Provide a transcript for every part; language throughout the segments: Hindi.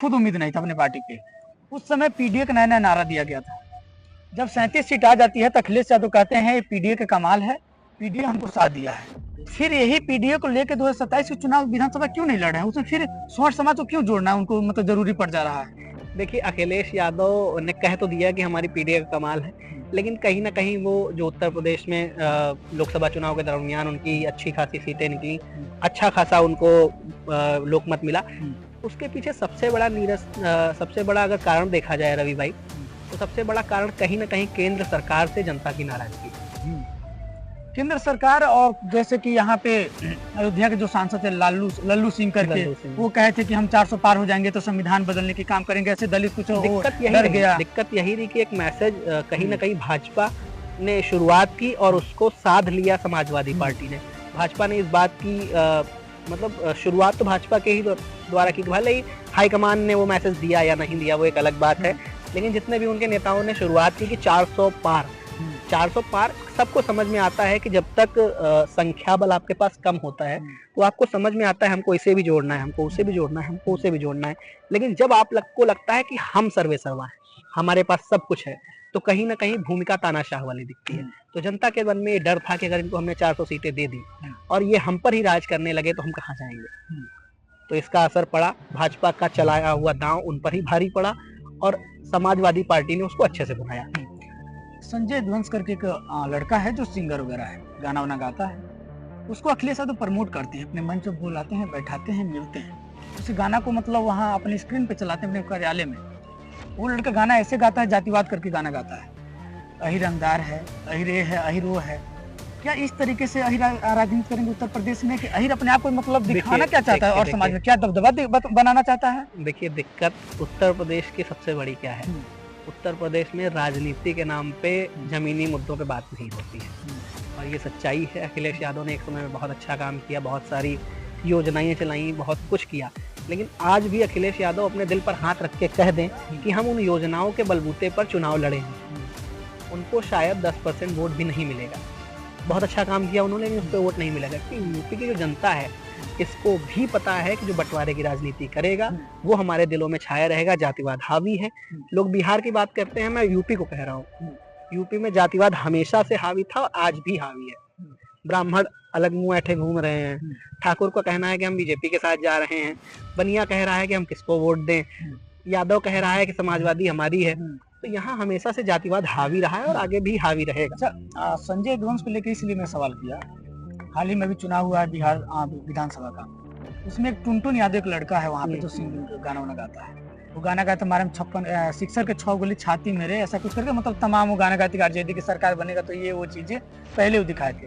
खुद उम्मीद नहीं था अपने पार्टी पे। उस समय पीडीए का नया-नया नारा दिया गया था। जब 37 सीट आ जाती है तो अखिलेश यादव कहते हैं ये पीडीए का कमाल है, पीडीए हमको साथ दिया है। फिर यही पीडीए को लेकर 2027 के चुनाव विधानसभा क्यों नहीं लड़ रहे हैं? उसमें फिर स्वार्थ समाज को क्यों जोड़ना है, उनको मतलब जरूरी पड़ जा रहा है? देखिए, अखिलेश यादव ने कह तो दिया कि हमारी पीडीए का कमाल है, लेकिन कहीं न कहीं वो जो उत्तर प्रदेश में लोकसभा चुनाव के दरमियान उनकी अच्छी खासी सीटें निकली, अच्छा खासा उनको लोकमत मिला। उसके पीछे सबसे बड़ा अगर कारण देखा जाए रवि भाई, तो सबसे बड़ा कारण कहीं न कहीं केंद्र सरकार से जनता की नाराज़गी है। केंद्र सरकार और जैसे कि यहाँ पे अयोध्या के जो सांसद थे लल्लू सिंह करके, वो कहे थे कि हम 400 पार हो जाएंगे तो संविधान बदलने की काम करेंगे, ऐसे दलित कुछ दिक्कत यही रही कि एक मैसेज कहीं न कहीं भाजपा ने शुरुआत की और उसको साध लिया समाजवादी पार्टी ने। भाजपा ने इस बात की मतलब शुरुआत तो भाजपा के ही द्वारा की, भले ही हाईकमान ने वो मैसेज दिया या नहीं दिया वो एक अलग बात है, लेकिन जितने भी उनके नेताओं ने शुरुआत की कि 400 पार सबको समझ में आता है कि जब तक संख्या बल आपके पास कम होता है तो आपको समझ में आता है हमको इसे भी जोड़ना है, हमको उसे भी जोड़ना है, हमको उसे भी जोड़ना है। लेकिन जब आपको लगता है कि हम सर्वे सर्वा है, हमारे पास सब कुछ है, तो कहीं ना कहीं भूमिका तानाशाह वाली दिखती है। तो जनता के मन में ये डर था कि अगर इनको हमने 400 सीटें दे दी और ये हम पर ही राज करने लगे तो हम कहाँ जाएंगे। तो इसका असर पड़ा, भाजपा का चलाया हुआ दांव उन पर ही भारी पड़ा और समाजवादी पार्टी ने उसको अच्छे से बनाया। संजय यदुवंश करके एक लड़का है जो सिंगर वगैरह है, गाना वाना गाता है, उसको अखिलेश यादव प्रमोट करते हैं, अपने मंच पर बुलाते हैं, बैठाते हैं, मिलते हैं, उस गाना को मतलब वहाँ अपने स्क्रीन पे चलाते हैं अपने कार्यालय में। वो लड़का गाना ऐसे गाता है, जातिवाद करके गाना गाता है, अहिर रंगदार है, अहिरे है, अहिरो है। क्या इस तरीके से अहिर राजनीति करेंगे उत्तर प्रदेश में कि अहिर अपने आप को मतलब दिखाना क्या चाहता है और समाज में क्या दबदबा बनाना चाहता है? देखिए, दिक्कत उत्तर प्रदेश की सबसे बड़ी क्या है, उत्तर प्रदेश में राजनीति के नाम पे जमीनी मुद्दों पे बात नहीं होती है और ये सच्चाई है। अखिलेश यादव ने एक समय में बहुत अच्छा काम किया, बहुत सारी योजनाएं चलाई, बहुत कुछ किया, लेकिन आज भी अखिलेश यादव अपने दिल पर हाथ रख के कह दें कि हम उन योजनाओं के बलबूते पर चुनाव लड़े हैं, उनको शायद 10% वोट भी नहीं मिलेगा। बहुत अच्छा काम किया उन्होंने, लेकिन उस पर वोट नहीं मिलेगा क्योंकि यूपी की जो जनता है इसको भी पता है कि जो बंटवारे की राजनीति करेगा वो हमारे दिलों में छाया रहेगा, जातिवाद हावी है। लोग बिहार की बात करते हैं, मैं यूपी को कह रहा हूँ, यूपी में जातिवाद हमेशा से हावी था और आज भी हावी है। ब्राह्मण अलग मुंह ऐठे घूम रहे हैं, ठाकुर का कहना है कि हम बीजेपी के साथ जा रहे हैं, बनिया कह रहा है कि हम किसको वोट दें, यादव कह रहा है कि समाजवादी हमारी है। तो यहाँ हमेशा से जातिवाद हावी रहा है और आगे भी हावी रहेगा। अच्छा, संजय यदुवंश को लेकर इसलिए मैं सवाल किया, हाल ही में भी चुनाव हुआ है बिहार विधानसभा का, उसमें एक टुनटुन यादव एक लड़का है वहाँ पे जो गाना वाना गाता है, वो गाना गाता हमारे 56 सिक्सर के 6 गोली छाती मेरे, ऐसा कुछ करके मतलब तमाम वो गाना गाती आरजेडी की सरकार बनेगा तो ये वो चीजें पहले वो दिखाए थे।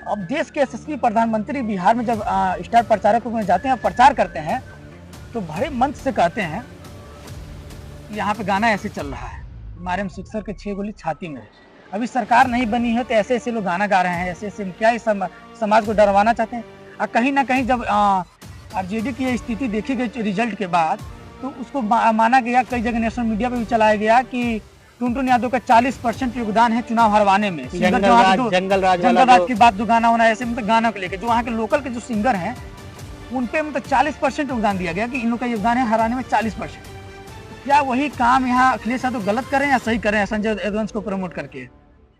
अब देश के यशस्वी प्रधानमंत्री बिहार में जब स्टार प्रचारक में जाते हैं, प्रचार करते हैं, तो बड़े मंच से कहते हैं यहाँ पे गाना ऐसे चल रहा है, हमारे सिक्सर के 6 गोली छाती में। अभी सरकार नहीं बनी है तो ऐसे ऐसे लोग गाना गा रहे हैं, ऐसे ऐसे क्या इस समाज को डरवाना चाहते हैं। और कहीं ना कहीं जब आरजेडी की स्थिति देखी गई रिजल्ट के बाद, तो उसको माना गया, कई जगह नेशनल मीडिया पे भी चलाया गया कि टुनटुन यादव का 40% योगदान है चुनाव हरवाने में। जंगल राज की बात जो गाना होना ऐसे मतलब गाना को लेकर जो वहाँ के लोकल के जो सिंगर हैं उन पे मतलब 40% योगदान दिया गया कि इन लोग का योगदान है हराने में 40%। क्या वही काम यहाँ अखिलेश यादव गलत करें या सही करें संजय यदुवंश को प्रमोट करके?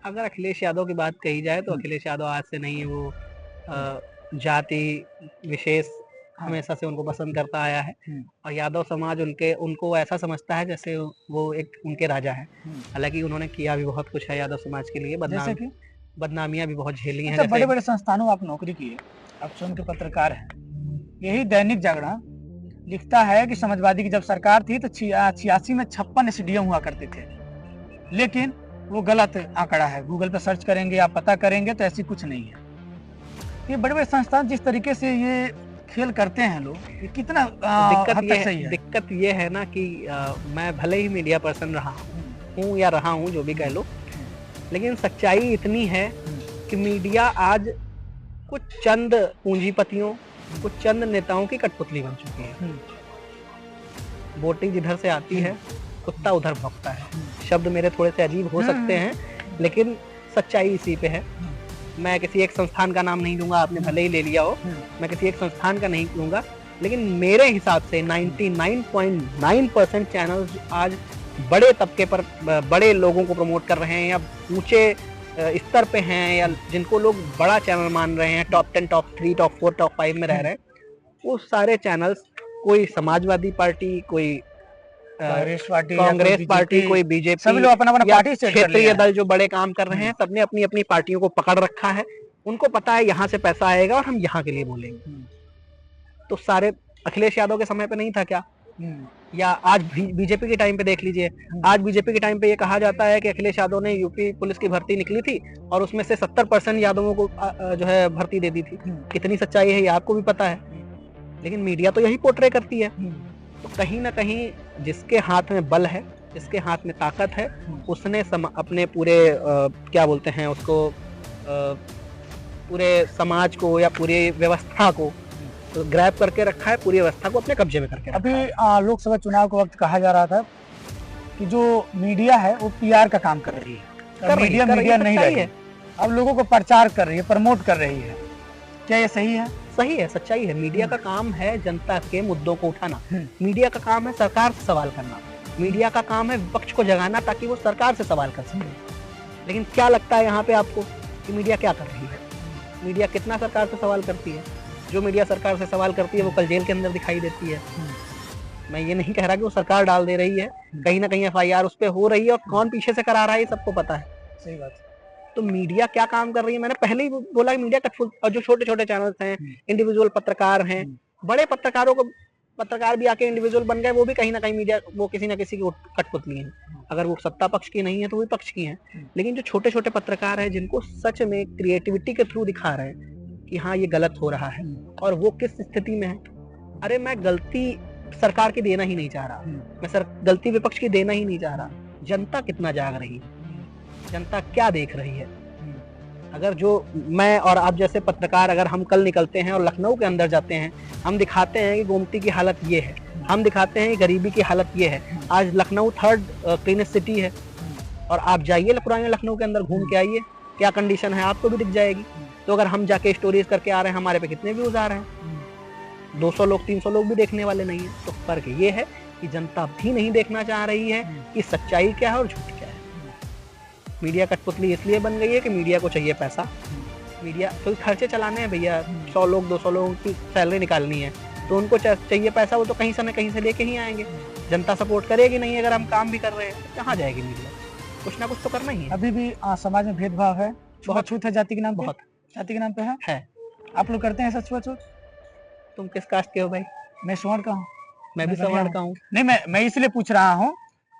अगर अखिलेश यादव की बात कही जाए तो अखिलेश यादव आज से नहीं है, वो जाति विशेष हमेशा से उनको पसंद करता आया है और यादव समाज उनको ऐसा समझता है जैसे वो एक उनके राजा है। हालांकि उन्होंने किया भी बहुत कुछ है यादव समाज के लिए, बदनामियां भी बहुत झेली हैं। बड़े बड़े संस्थानों में आप नौकरी किए, आप स्वयं के पत्रकार हैं। यही दैनिक जागरण लिखता है कि समाजवादी की जब सरकार थी तो 86 में 56 एसडीएम हुआ करते थे, लेकिन वो गलत आंकड़ा है। गूगल पर सर्च करेंगे, आप पता करेंगे तो ऐसी कुछ नहीं है। ये बड़े बड़े संस्थान जिस तरीके से ये खेल करते हैं लोग, ये कितना दिक्कत ये है ना कि मैं भले ही मीडिया पर्सन रहा हूँ या रहा हूँ, जो भी कह लो, लेकिन सच्चाई इतनी है कि मीडिया आज कुछ चंद पूंजीपतियों, कुछ चंद नेताओं की कठपुतली बन चुकी है। वोटिंग जिधर से आती है कुत्ता उधर भौंकता है। शब्द मेरे थोड़े से अजीब हो सकते हैं, लेकिन सच्चाई इसी पे है। मैं किसी एक संस्थान का नाम नहीं लूंगा, आपने भले ही ले लिया हो, मैं किसी एक संस्थान का नहीं लूंगा, लेकिन मेरे हिसाब से 99.9% चैनल्स आज बड़े तबके पर बड़े लोगों को प्रमोट कर रहे हैं या ऊंचे स्तर पे हैं या जिनको लोग बड़ा चैनल मान रहे हैं, टॉप 10, टॉप 3, टॉप 4, टॉप 5 में रह रहे हैं, वो सारे चैनल्स कोई समाजवादी पार्टी, कोई कांग्रेस पार्टी, कोई बीजेपी, सभी लोग अपना अपना पार्टी सेट कर क्षेत्रीय दल जो बड़े काम कर रहे हैं, सबने अपनी अपनी पार्टियों को पकड़ रखा है। उनको पता है यहाँ से पैसा आएगा और हम यहाँ के लिए बोलेंगे। तो सारे अखिलेश यादव के समय पे नहीं था क्या? या आज बीजेपी के टाइम पे देख लीजिए, आज बीजेपी के टाइम पे ये कहा जाता है कि अखिलेश यादव ने यूपी पुलिस की भर्ती निकली थी और उसमें से 70% यादवों को जो है भर्ती दे दी थी। कितनी सच्चाई है ये आपको भी पता है, लेकिन मीडिया तो यही पोर्ट्रे करती है। तो कहीं ना कहीं जिसके हाथ में बल है, जिसके हाथ में ताकत है, उसने अपने पूरे क्या बोलते हैं उसको, पूरे समाज को या पूरी व्यवस्था को तो ग्रैब करके रखा है, पूरी व्यवस्था को अपने कब्जे में करके रखा है। अभी लोकसभा चुनाव के वक्त कहा जा रहा था कि जो मीडिया है वो पीआर का काम कर रही है, मीडिया नहीं रही है, अब लोगों को प्रचार कर रही है, प्रमोट कर रही है। क्या ये सही है? सही है, सच्चाई है। मीडिया का काम है जनता के मुद्दों को उठाना, मीडिया का काम है सरकार से सवाल करना, मीडिया का काम है विपक्ष को जगाना ताकि वो सरकार से सवाल कर सके। लेकिन क्या लगता है यहाँ पे आपको कि मीडिया क्या कर रही है? मीडिया कितना सरकार से सवाल करती है? जो मीडिया सरकार से सवाल करती है वो कल जेल के अंदर दिखाई देती है। मैं ये नहीं कह रहा कि वो सरकार डाल दे रही है, कहीं ना कहीं एफआईआर उस पर हो रही है और कौन पीछे से करा रहा है ये सबको पता है। सही बात। तो मीडिया क्या काम कर रही है? मैंने पहले ही बोला कि मीडिया कटफुल, और जो छोटे छोटे चैनल्स हैं, इंडिविजुअल पत्रकार हैं, बड़े पत्रकारों को पत्रकार भी आके इंडिविजुअल बन गए, वो भी कहीं ना कहीं मीडिया, वो किसी ना किसी की कठपुतली है। अगर वो सत्ता पक्ष की नहीं है तो विपक्ष की है। लेकिन जो छोटे छोटे पत्रकार हैं जिनको सच में क्रिएटिविटी के थ्रू दिखा रहे हैं कि हाँ ये गलत हो रहा है और वो किस स्थिति में है। अरे मैं गलती सरकार की देना ही नहीं चाह रहा, मैं गलती विपक्ष की देना ही नहीं चाह रहा। जनता कितना जाग रही है, जनता क्या देख रही है। अगर जो मैं और आप जैसे पत्रकार, अगर हम कल निकलते हैं और लखनऊ के अंदर जाते हैं, हम दिखाते हैं कि गोमती की हालत ये है, हम दिखाते हैं कि गरीबी की हालत ये है, आज लखनऊ 3rd क्लीनेस्ट सिटी है, और आप जाइए पुराने लखनऊ के अंदर घूम के आइए क्या कंडीशन है, आपको भी दिख जाएगी। तो अगर हम जाके स्टोरीज करके आ रहे हैं, हमारे पे कितने व्यूज आ रहे हैं, 200 लोग 300 लोग भी देखने वाले नहीं है। तो फर्क ये है कि जनता भी नहीं देखना चाह रही है कि सच्चाई क्या है और झूठ क्या है। मीडिया कठपुतली इसलिए बन गई है कि मीडिया को चाहिए पैसा, मीडिया क्योंकि खर्चे चलाने हैं भैया, 100 लोग 200 लोगों की सैलरी निकालनी है तो उनको चाहिए पैसा, वो तो कहीं से न कहीं से लेके ही आएंगे। जनता सपोर्ट करेगी नहीं अगर हम काम भी कर रहे हैं, तो कहाँ जाएगी मीडिया? कुछ ना कुछ तो करना ही है। अभी भी समाज में भेदभाव है, छूत है जाति के नाम, बहुत जाति के नाम पे है। आप लोग करते हैं सच छूत? तुम किस कास्ट के हो भाई? मैं सवर्ण का हूँ। मैं भी सवर्ण का हूँ। नहीं, मैं इसलिए पूछ रहा हूँ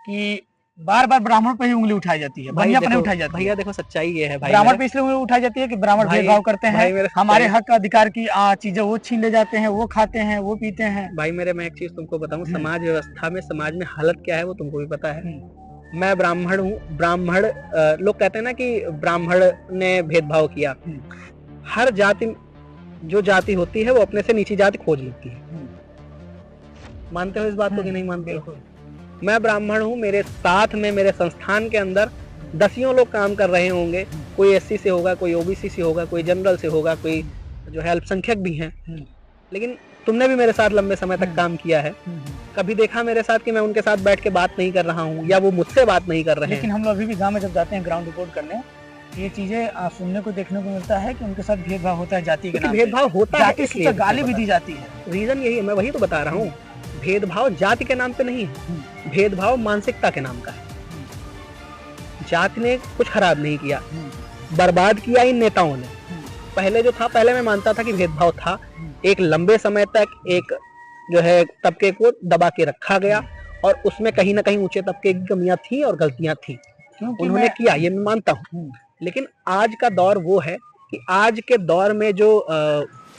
कि बार बार ब्राह्मण पे ही उंगली उठाई जाती है, बनिया पे नहीं उठाई जाती। भैया देखो सच्चाई ये है भाई, ब्राह्मण पे इसलिए उंगली उठाई जाती है कि ब्राह्मण भेदभाव करते हैं, हमारे हक अधिकार की चीजें वो छीन ले जाते हैं, वो खाते हैं, वो पीते हैं। भाई मैं एक चीज तुमको बताऊं, समाज व्यवस्था में समाज में हालत क्या है वो तुमको भी पता है। मैं ब्राह्मण हूँ, ब्राह्मण लोग कहते हैं ना कि ब्राह्मण ने भेदभाव किया। हर जाति, जो जाति होती है वो अपने से नीची जाति खोज लेती है। मानते हो इस बात को कि नहीं मानते हो? मैं ब्राह्मण हूँ, मेरे साथ में मेरे संस्थान के अंदर 10 लोग काम कर रहे होंगे, कोई एससी से होगा, कोई ओबीसी से होगा, कोई जनरल से होगा, कोई जो है अल्पसंख्यक भी हैं। लेकिन तुमने भी मेरे साथ लंबे समय तक काम किया है, कभी देखा मेरे साथ कि मैं उनके साथ बैठ के बात नहीं कर रहा हूँ या वो मुझसे बात नहीं कर रहे हैं? लेकिन हम लोग अभी भी गाँव में जब जाते हैं ग्राउंड रिपोर्ट करने, ये चीजें सुनने को देखने को मिलता है कि उनके साथ भेदभाव होता है, जाति के नाम पे भेदभाव होता है, इसलिए गाली भी दी जाती है। रीजन यही है, मैं वही तो बता रहा हूँ। भेदभाव जाति के नाम पे नहीं है, भेदभाव मानसिकता के नाम का है। जाति ने कुछ खराब नहीं किया, बर्बाद किया इन नेताओं ने। पहले जो था, पहले मैं मानता था कि भेदभाव था, एक लंबे समय तक एक जो है तबके को दबा के रखा गया और उसमें कहीं ना कहीं ऊंचे तबके की कमियां थी और गलतियां थी, उन्होंने किया, ये मैं मानता हूँ। लेकिन आज का दौर वो है कि आज के दौर में जो